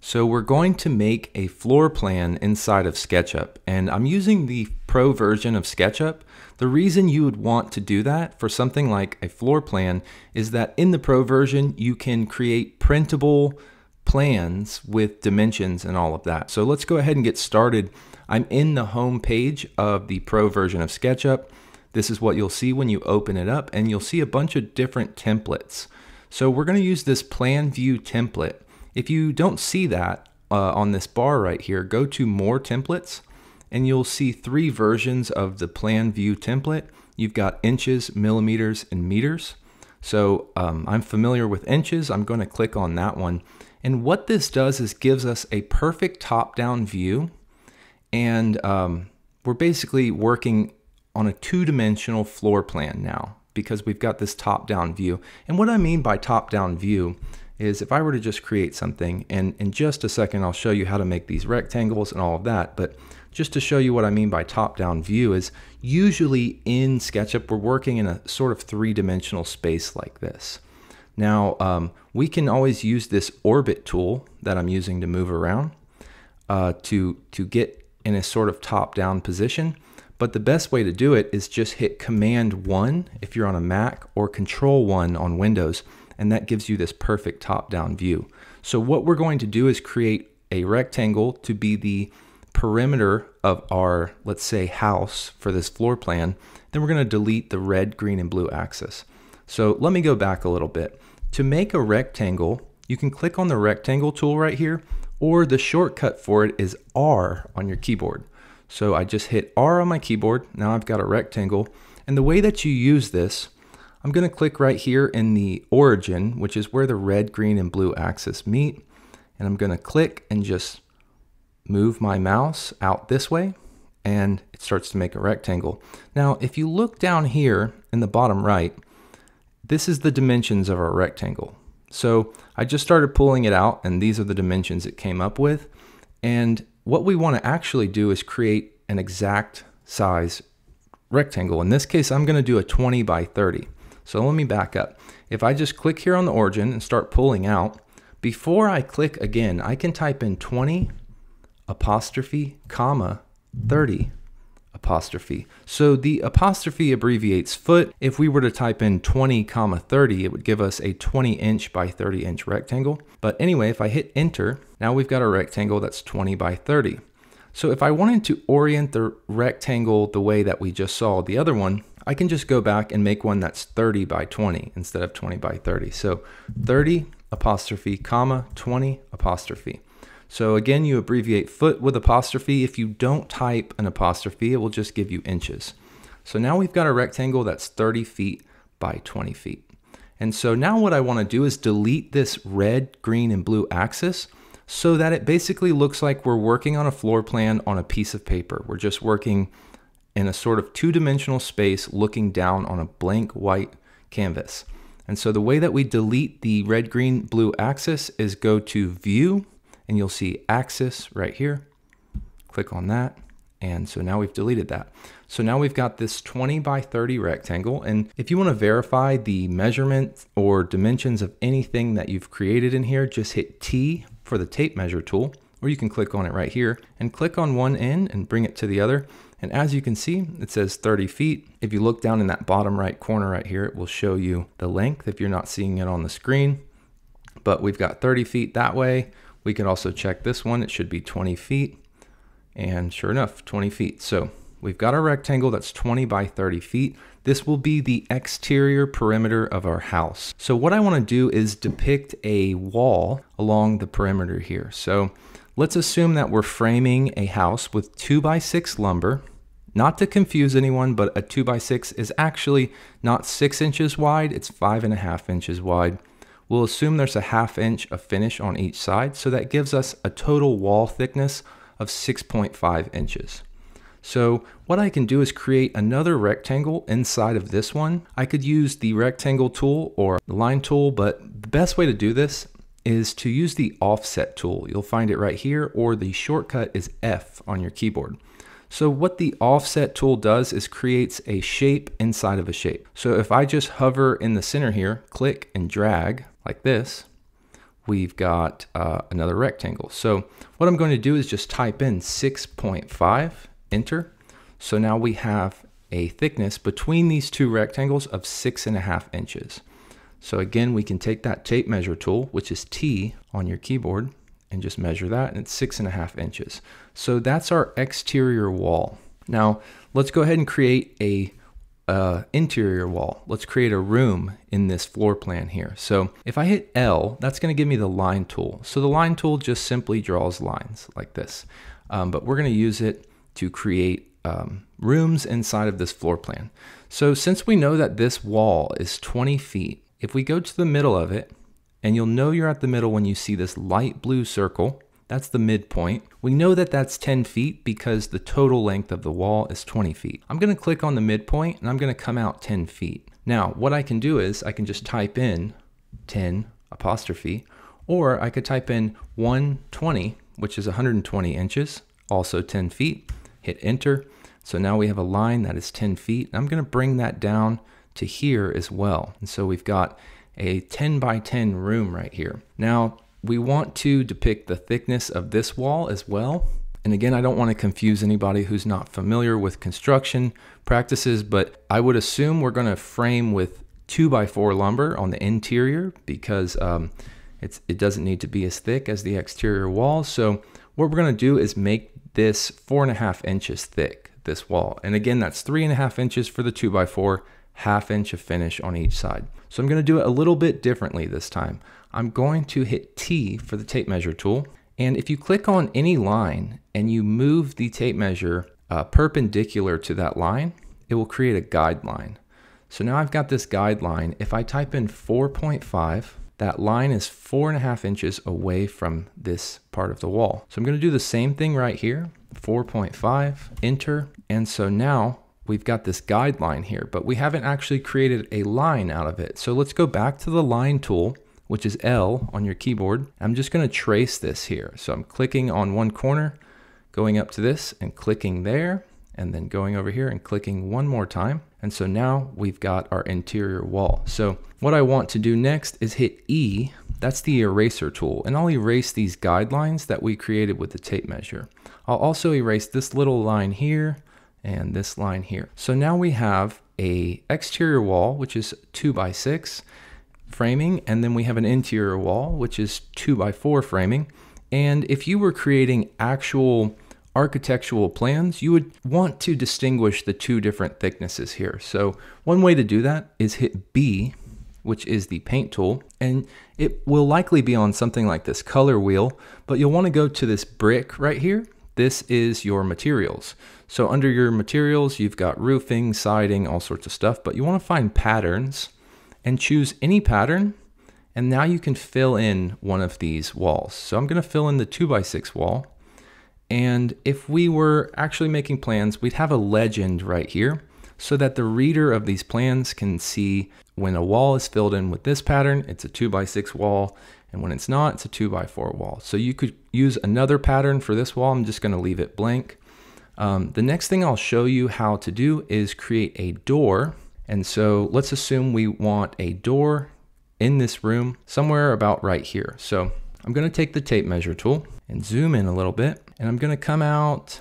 So we're going to make a floor plan inside of SketchUp, and I'm using the Pro version of SketchUp. The reason you would want to do that for something like a floor plan is that in the Pro version you can create printable plans with dimensions and all of that. So let's go ahead and get started. I'm in the home page of the Pro version of SketchUp. This is what you'll see when you open it up, and you'll see a bunch of different templates. So we're going to use this plan view template. If you don't see that on this bar right here, go to more templates and you'll see three versions of the plan view template. You've got inches, millimeters, and meters. So I'm familiar with inches. I'm going to click on that one. And what this does is gives us a perfect top-down view. And we're basically working on a two-dimensional floor plan now because we've got this top-down view. And what I mean by top-down view is if I were to just create something, and in just a second I'll show you how to make these rectangles and all of that, but just to show you what I mean by top-down view is usually in SketchUp we're working in a sort of three-dimensional space like this. Now we can always use this orbit tool that I'm using to move around to get in a sort of top-down position, but the best way to do it is just hit Command 1 if you're on a Mac or Control 1 on Windows, and that gives you this perfect top-down view. So what we're going to do is create a rectangle to be the perimeter of our, let's say, house for this floor plan. Then we're going to delete the red, green, and blue axis. So let me go back a little bit. To make a rectangle, you can click on the rectangle tool right here, or the shortcut for it is R on your keyboard. So I just hit R on my keyboard. Now I've got a rectangle. And the way that you use this, I'm going to click right here in the origin, which is where the red, green, and blue axis meet. And I'm going to click and just move my mouse out this way, and it starts to make a rectangle. Now, if you look down here in the bottom right, this is the dimensions of our rectangle. So I just started pulling it out, and these are the dimensions it came up with. And what we want to actually do is create an exact size rectangle. In this case, I'm going to do a 20 by 30. So let me back up. If I just click here on the origin and start pulling out, before I click again, I can type in 20 apostrophe comma 30 apostrophe. So the apostrophe abbreviates foot. If we were to type in 20 comma 30, it would give us a 20-inch by 30-inch rectangle. But anyway, if I hit enter, now we've got a rectangle that's 20 by 30. So if I wanted to orient the rectangle the way that we just saw the other one, I can just go back and make one that's 30 by 20 instead of 20 by 30. So 30 apostrophe comma 20 apostrophe. So again, you abbreviate foot with apostrophe. If you don't type an apostrophe, it will just give you inches. So now we've got a rectangle that's 30 feet by 20 feet. And so now what I want to do is delete this red, green, and blue axis so that it basically looks like we're working on a floor plan on a piece of paper. We're just working in a sort of two-dimensional space looking down on a blank white canvas. And so the way that we delete the red, green, blue axis is go to View, and you'll see Axis right here. Click on that, and so now we've deleted that. So now we've got this 20 by 30 rectangle, and if you want to verify the measurement or dimensions of anything that you've created in here, just hit T for the tape measure tool, or you can click on it right here and click on one end and bring it to the other. And as you can see, it says 30 feet. If you look down in that bottom right corner right here, it will show you the length if you're not seeing it on the screen. But we've got 30 feet that way. We could also check this one. It should be 20 feet. And sure enough, 20 feet. So we've got our rectangle that's 20 by 30 feet. This will be the exterior perimeter of our house. So what I want to do is depict a wall along the perimeter here. So let's assume that we're framing a house with 2x6 lumber. Not to confuse anyone, but a 2x6 is actually not 6 inches wide, it's 5.5 inches wide. We'll assume there's a 1/2 inch of finish on each side, so that gives us a total wall thickness of 6.5 inches. So what I can do is create another rectangle inside of this one. I could use the rectangle tool or the line tool, but the best way to do this is to use the offset tool. You'll find it right here, or the shortcut is F on your keyboard. So what the offset tool does is creates a shape inside of a shape. So if I just hover in the center here, click and drag like this, we've got another rectangle. So what I'm going to do is just type in 6.5, enter. So now we have a thickness between these two rectangles of 6.5 inches. So again, we can take that tape measure tool, which is T on your keyboard, and just measure that, and it's 6.5 inches. So that's our exterior wall. Now let's go ahead and create a interior wall. Let's create a room in this floor plan here. So if I hit L, that's going to give me the line tool. So the line tool just simply draws lines like this, but we're going to use it to create rooms inside of this floor plan. So since we know that this wall is 20 feet, if we go to the middle of it, and you'll know you're at the middle when you see this light blue circle, that's the midpoint. We know that that's 10 feet because the total length of the wall is 20 feet. I'm going to click on the midpoint and I'm going to come out 10 feet. Now, what I can do is I can just type in 10 apostrophe, or I could type in 120, which is 120 inches, also 10 feet, hit enter. So now we have a line that is 10 feet. I'm going to bring that down to here as well. And so we've got a 10 by 10 room right here. Now, we want to depict the thickness of this wall as well. And again, I don't want to confuse anybody who's not familiar with construction practices, but I would assume we're going to frame with 2x4 lumber on the interior because it doesn't need to be as thick as the exterior wall. So what we're going to do is make this 4.5 inches thick, this wall. And again, that's 3.5 inches for the 2x4, 1/2 inch of finish on each side. So I'm going to do it a little bit differently this time. I'm going to hit T for the tape measure tool. And if you click on any line and you move the tape measure perpendicular to that line, it will create a guideline. So now I've got this guideline. If I type in 4.5, that line is 4.5 inches away from this part of the wall. So I'm going to do the same thing right here, 4.5, enter. And so now we've got this guideline here, but we haven't actually created a line out of it. So let's go back to the line tool, which is L on your keyboard. I'm just going to trace this here. So I'm clicking on one corner, going up to this and clicking there, and then going over here and clicking one more time. And so now we've got our interior wall. So what I want to do next is hit E. That's the eraser tool, and I'll erase these guidelines that we created with the tape measure. I'll also erase this little line here and this line here. So now we have a exterior wall, which is 2x6 framing, and then we have an interior wall, which is 2x4 framing. And if you were creating actual architectural plans, you would want to distinguish the two different thicknesses here. So one way to do that is hit B, which is the paint tool, and it will likely be on something like this color wheel, but you'll want to go to this brick right here. This is your materials. So under your materials, you've got roofing, siding, all sorts of stuff, but you want to find patterns and choose any pattern. And now you can fill in one of these walls. So I'm going to fill in the 2x6 wall. And if we were actually making plans, we'd have a legend right here so that the reader of these plans can see when a wall is filled in with this pattern, it's a 2x6 wall. And when it's not, it's a 2x4 wall. So you could use another pattern for this wall. I'm just going to leave it blank. The next thing I'll show you how to do is create a door. And so let's assume we want a door in this room somewhere about right here. So I'm going to take the tape measure tool and zoom in a little bit, and I'm going to come out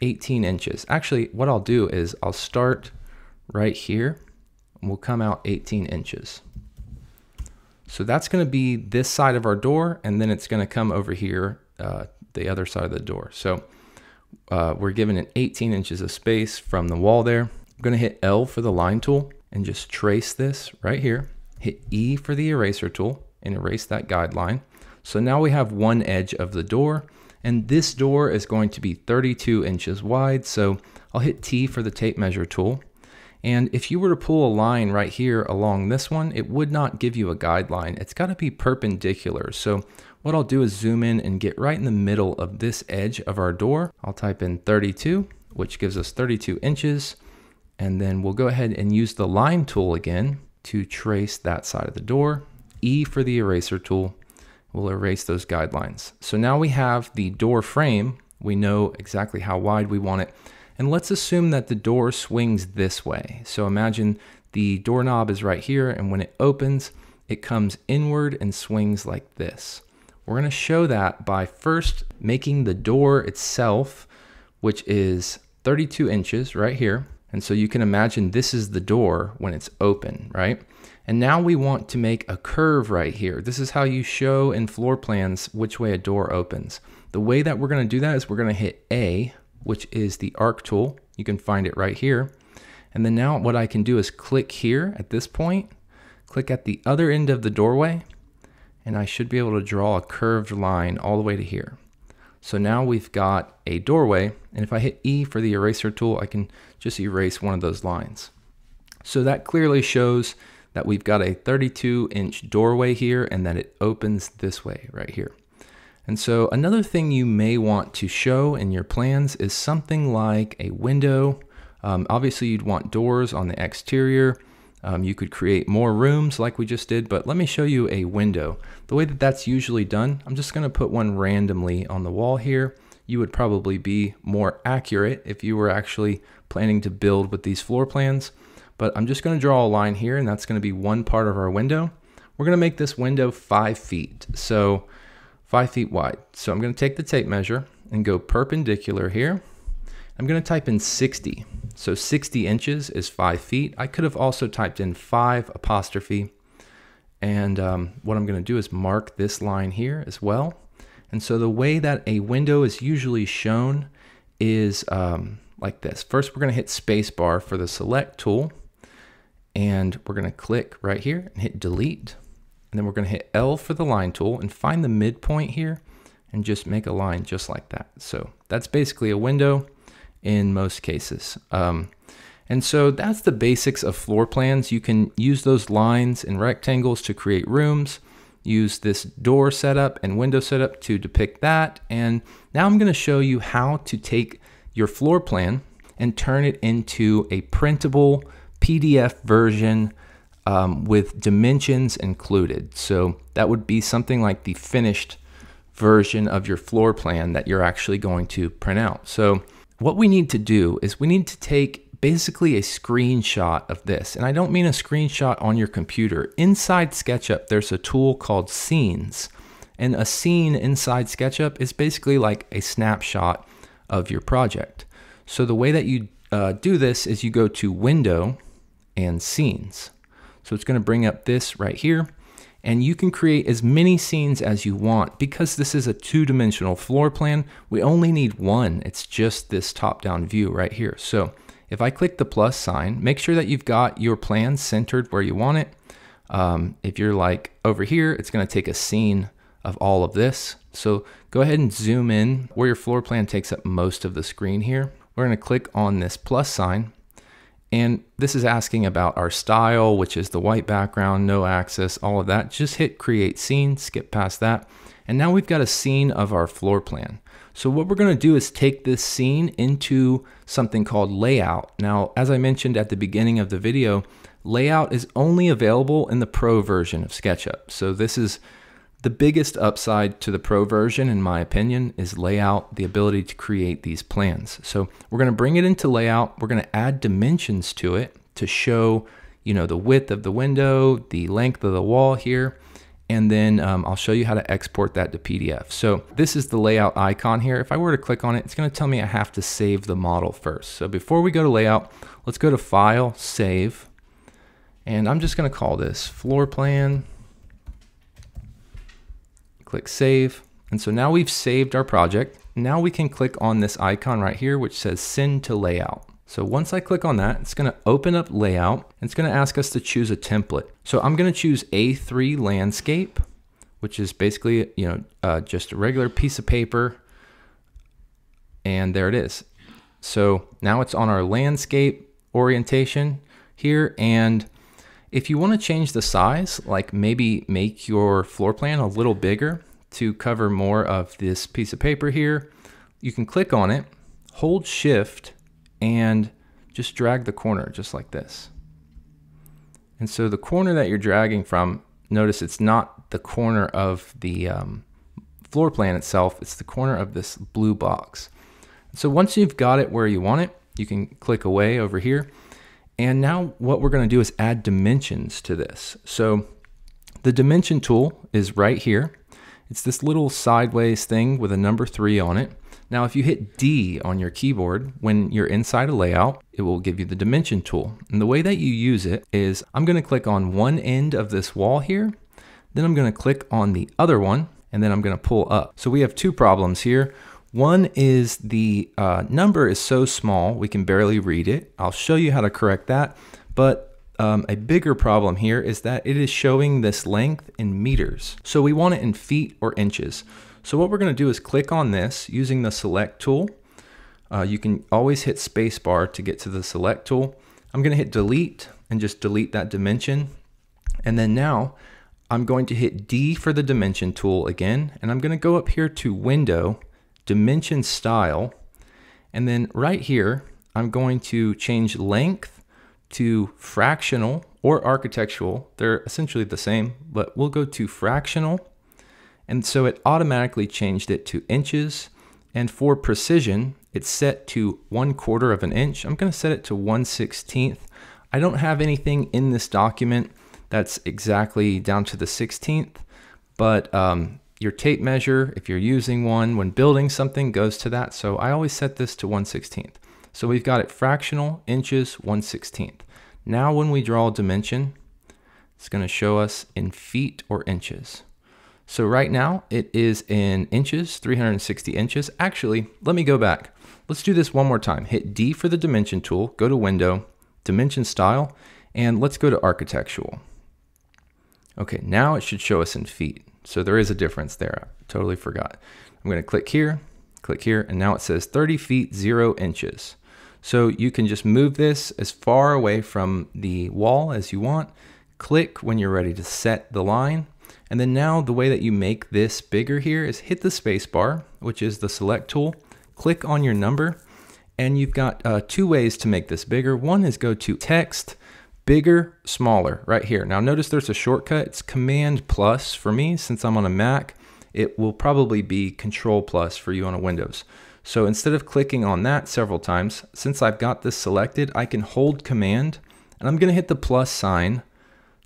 18 inches. Actually, what I'll do is I'll start right here and we'll come out 18 inches. So that's going to be this side of our door, and then it's going to come over here, the other side of the door. So we're given it 18 inches of space from the wall there. I'm going to hit L for the line tool and just trace this right here. Hit E for the eraser tool and erase that guideline. So now we have one edge of the door, and this door is going to be 32 inches wide. So I'll hit T for the tape measure tool. And if you were to pull a line right here along this one, it would not give you a guideline. It's got to be perpendicular. So what I'll do is zoom in and get right in the middle of this edge of our door. I'll type in 32, which gives us 32 inches. And then we'll go ahead and use the line tool again to trace that side of the door. E for the eraser tool. We'll erase those guidelines. So now we have the door frame. We know exactly how wide we want it. And let's assume that the door swings this way. So imagine the doorknob is right here, and when it opens, it comes inward and swings like this. We're going to show that by first making the door itself, which is 32 inches right here. And so you can imagine this is the door when it's open, right? And now we want to make a curve right here. This is how you show in floor plans which way a door opens. The way that we're going to do that is we're going to hit A, which is the arc tool. You can find it right here. And then now what I can do is click here at this point, click at the other end of the doorway, and I should be able to draw a curved line all the way to here. So now we've got a doorway, and if I hit E for the eraser tool, I can just erase one of those lines. So that clearly shows that we've got a 32-inch doorway here and that it opens this way right here. And so another thing you may want to show in your plans is something like a window. Obviously you'd want doors on the exterior. You could create more rooms like we just did, but let me show you a window. The way that that's usually done, I'm just going to put one randomly on the wall here. You would probably be more accurate if you were actually planning to build with these floor plans, but I'm just going to draw a line here, and that's going to be one part of our window. We're going to make this window 5 feet, so 5 feet wide. So I'm going to take the tape measure and go perpendicular here. I'm going to type in 60. So 60 inches is 5 feet. I could have also typed in 5 apostrophe. And what I'm going to do is mark this line here as well. And so the way that a window is usually shown is like this. First, we're going to hit spacebar for the select tool. And we're going to click right here and hit delete. And then we're going to hit L for the line tool and find the midpoint here and just make a line just like that. So that's basically a window in most cases. And so that's the basics of floor plans. You can use those lines and rectangles to create rooms, use this door setup and window setup to depict that. And now I'm going to show you how to take your floor plan and turn it into a printable PDF version with dimensions included. So that would be something like the finished version of your floor plan that you're actually going to print out. So what we need to do is we need to take basically a screenshot of this. And I don't mean a screenshot on your computer. Inside SketchUp, there's a tool called Scenes. And a scene inside SketchUp is basically like a snapshot of your project. So the way that you do this is you go to Window and Scenes. So it's going to bring up this right here. And you can create as many scenes as you want. Because this is a two-dimensional floor plan, we only need one. It's just this top-down view right here. So if I click the plus sign, make sure that you've got your plan centered where you want it. If you're like over here, it's going to take a scene of all of this. So go ahead and zoom in where your floor plan takes up most of the screen here. We're going to click on this plus sign. And this is asking about our style, which is the white background, no axis, all of that. Just hit create scene, skip past that. And now we've got a scene of our floor plan. So what we're going to do is take this scene into something called layout. Now, as I mentioned at the beginning of the video, layout is only available in the Pro version of SketchUp. So this is the biggest upside to the Pro version, in my opinion, is layout, the ability to create these plans. So we're going to bring it into layout. We're going to add dimensions to it to show, you know, the width of the window, the length of the wall here. And then I'll show you how to export that to PDF. So this is the layout icon here. If I were to click on it, it's going to tell me I have to save the model first. So before we go to layout, let's go to File, Save. And I'm just going to call this Floor Plan. Click Save. And so now we've saved our project. Now we can click on this icon right here, which says Send to Layout. So once I click on that, it's going to open up layout. And it's going to ask us to choose a template. So I'm going to choose A3 landscape, which is basically, you know, just a regular piece of paper. And there it is. So now it's on our landscape orientation here. And if you want to change the size, like maybe make your floor plan a little bigger to cover more of this piece of paper here, you can click on it, hold Shift, and just drag the corner just like this. And so the corner that you're dragging from, notice it's not the corner of the floor plan itself, it's the corner of this blue box. So once you've got it where you want it, you can click away over here. And now what we're going to do is add dimensions to this. So The dimension tool is right here. It's this little sideways thing with a number 3 on it. Now, if you hit D on your keyboard, when you're inside a layout, it will give you the dimension tool. And the way that you use it is I'm going to click on one end of this wall here, then I'm going to click on the other one, and then I'm going to pull up. So we have two problems here. One is the number is so small we can barely read it. I'll show you how to correct that. But a bigger problem here is that it is showing this length in meters. So we want it in feet or inches. So what we're going to do is click on this using the select tool. You can always hit spacebar to get to the select tool. I'm going to hit delete and just delete that dimension. And then now I'm going to hit D for the dimension tool again. And I'm going to go up here to Window, Dimension Style. And then right here, I'm going to change length to fractional or architectural. They're essentially the same, but we'll go to fractional. And so it automatically changed it to inches. And for precision, it's set to 1/4 of an inch. I'm going to set it to 1/16. I don't have anything in this document that's exactly down to the 16th, but your tape measure, if you're using one when building something, goes to that. So I always set this to 1/16. So we've got it fractional, inches, 1/16. Now when we draw a dimension, it's going to show us in feet or inches. So right now it is in inches, 360 inches. Actually, let me go back. Let's do this one more time. Hit D for the dimension tool, go to Window, Dimension Style, and let's go to Architectural. Okay, now it should show us in feet. So there is a difference there. I totally forgot. I'm going to click here, and now it says 30 feet, 0 inches. So you can just move this as far away from the wall as you want. Click when you're ready to set the line. And then now the way that you make this bigger here is hit the space bar, which is the select tool. Click on your number, and you've got two ways to make this bigger. One is go to Text, Bigger, Smaller, right here. Now notice there's a shortcut. It's Command plus for me since I'm on a Mac. It will probably be Control plus for you on a Windows. So instead of clicking on that several times, since I've got this selected, I can hold Command, and I'm going to hit the plus sign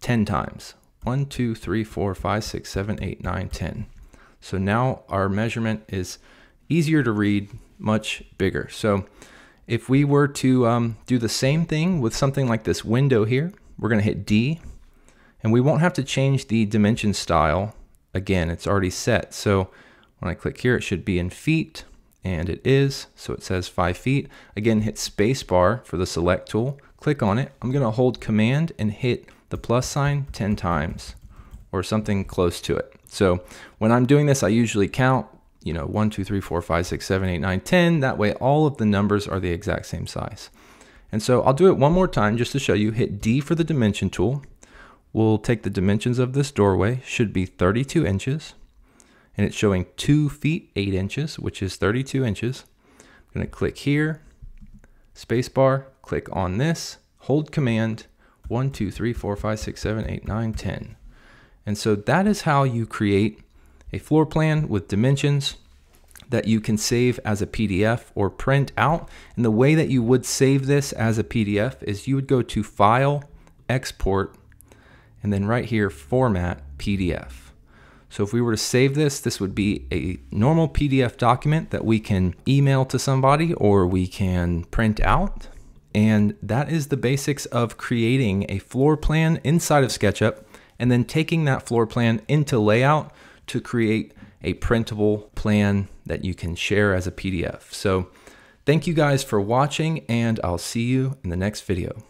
10 times. 1, 2, 3, 4, 5, 6, 7, 8, 9, 10. So now our measurement is easier to read, much bigger. So if we were to do the same thing with something like this window here, we're going to hit D, and we won't have to change the dimension style. Again, it's already set. So when I click here, it should be in feet. And it is, so it says 5 feet. Again, hit spacebar for the select tool, click on it. I'm going to hold Command and hit the plus sign 10 times or something close to it. So when I'm doing this, I usually count, 1, 2, 3, 4, 5, 6, 7, 8, 9, 10. That way all of the numbers are the exact same size. And so I'll do it one more time just to show you. Hit D for the dimension tool. We'll take the dimensions of this doorway, should be 32 inches. And it's showing 2 feet, 8 inches, which is 32 inches. I'm going to click here, spacebar, click on this, hold Command, 1, 2, 3, 4, 5, 6, 7, 8, 9, 10. And so that is how you create a floor plan with dimensions that you can save as a PDF or print out. And the way that you would save this as a PDF is you would go to File, Export, and then right here, Format, PDF. So if we were to save this, this would be a normal PDF document that we can email to somebody or we can print out. And that is the basics of creating a floor plan inside of SketchUp and then taking that floor plan into Layout to create a printable plan that you can share as a PDF. So thank you guys for watching, and I'll see you in the next video.